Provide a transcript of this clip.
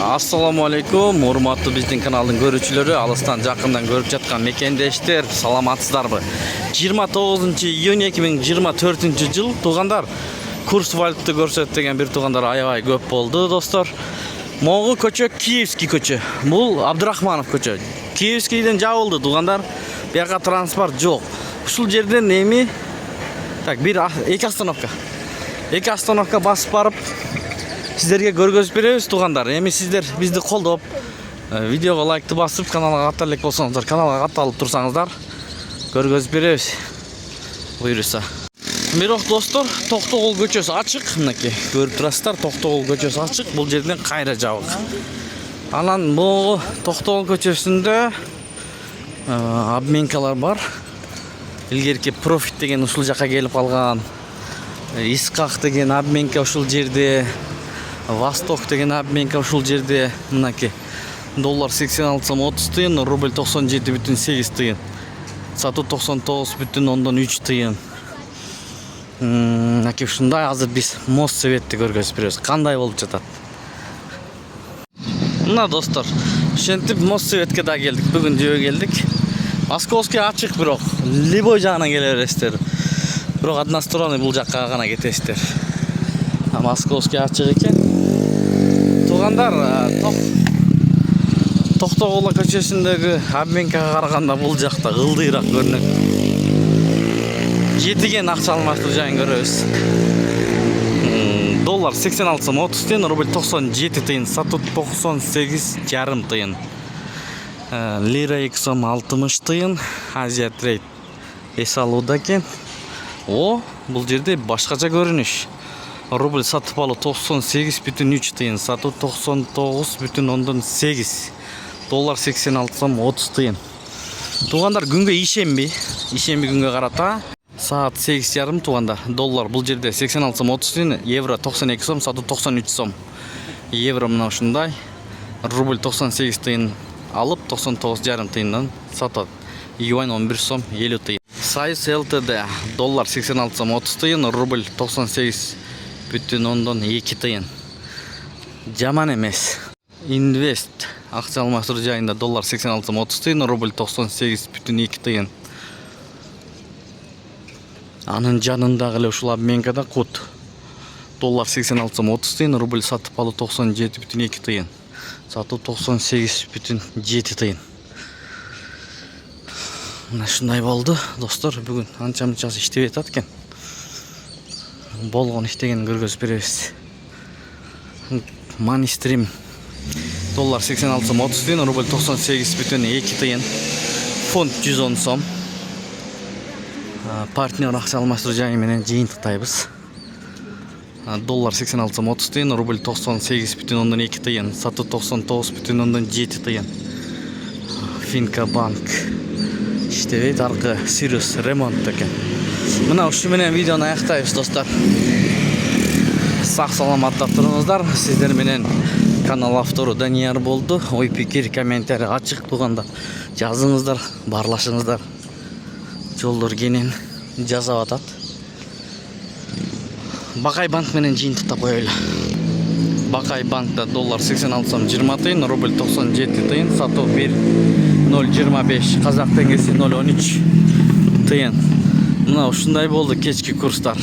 Assalamu alaikum, урматтуу биздин каналдын көрүүчүлөрү, алыстан жакындан көрүп жаткан мекендештер, саламатсыздарбы? 29-июнь 2024-жыл туугандар, курс валюта көрсөт деген бир туугандар аябай көп болду, достор. Могу көчө Киевский көчө. Бул Абдурахманов көчө. Киевскийден жабылды, туугандар. Бияка транспорт жок. Ушул жерден эми эки остановка басып барып сиздерге көргөзүп беребиз, туугандар. Эми сиздер бизди колдоп, видеого лайкты басып, каналга ката элек болсоңуздар, каналга катталып турсаңыздар, көргөзүп беребиз. Буйруса. Бирок достор, Токтогул көчөсү ачык, мынакей. Көрүп турасыздар, Токтогул көчөсү ачык, бул жерден кайра жабык. Анан бул Токтогул көчөсүндө обменкалар бар. Илгерки Профит деген ушул жака келип калган. Искак деген обменка ушул жерде. Восток деген обменка ушул жерде. Мынакей. Доллар 86 сом 30 тыйын, рубль 97,8 тыйын. Сатуу 99,3 тыйын. Мынакей ушундай азыр биз Моссоветти көргөзүп беребиз. Кандай болуп жатат? Мына достор, ошентип Моссоветке да келдик. Бүгүн жөө келдик. Московский ачык, бирок Любой жагынан келе бересиздер. Бирок односторонний бул жакка гана кетесиздер. Московский ачык экен. Туугандар, Токтогул көчөсүндөгү обменкага караганда бул жакта ылдыйраак көрүнөт. Жетиген акча алмаштыруу жайын көрөбүз. Доллар 86 сом 30 тыйын, рубль 97 тыйын, сатуу 98,5 тыйын. Лира 2 сом 60 тыйын, Азия Трейд эс алууда экен. Бул жерде башкача көрүнүш. Рубль сатып алуу 98,3 тыйын, сатуу 99,8. Доллар 86 сом 30 тыйын. Туугандар, күнгө ишемби күнгө карата саат 8:30 туугандар. Доллар бул жерде 86 сом 30 тыйын, евро 92 сом, сатуу 93 сом. Евро мына ушундай. Рубль 98 тыйын алып 99,5 тыйындан сатат. Юань 11 сом 50 тыйын. Союз ЛТД доллар 86 сом 30 тыйын, рубль 98,2 тыйын. Жаман эмес. Инвест акча алмаштыруу жайында доллар 86 сом 30 тыйын, рубль 98,2 тыйын. Анын жанындагы эле ушул обменкада кут. Доллар 86 сом 30 тыйын, рубль сатып алуу 97,2 тыйын. Сатуу 98,7 тыйын. Мына ушундай болду, достор. Бүгүн анча-мынчасы иштебей атат экен. Болгон иштегенин көргөзүп беребиз. Манистрим доллар 86 сом 30 тыйын, рубль 98,2 тыйын. Фунт 110 сом. Партнер акча алмаштыруу жайы менен жыйынтыктайбыз. Доллар 86 сом 30 тыйын, рубль 98,2 тыйын, сатуу 99,7 тыйын. Финка банк иштебейт, аркы Сирус ремонт экен. Мына ушу менен видеону аяктайбыз, достор. Сак саламатта туруңуздар. Сиздер менен канал автору Данияр болду. Ой пикир, комментарий ачык, туугандар. Жазыңыздар, баарлашыңыздар. Жолдор кенен жасап атат. Бакай банк менен жыйынтыктап коелу. Бакай банкта доллар 86 сом 20 тыйын, рубль 97 тыйын, сатуу 1,025, казак теңгеси 0,13 тыйын. Мына ушундай болду кечки курстар.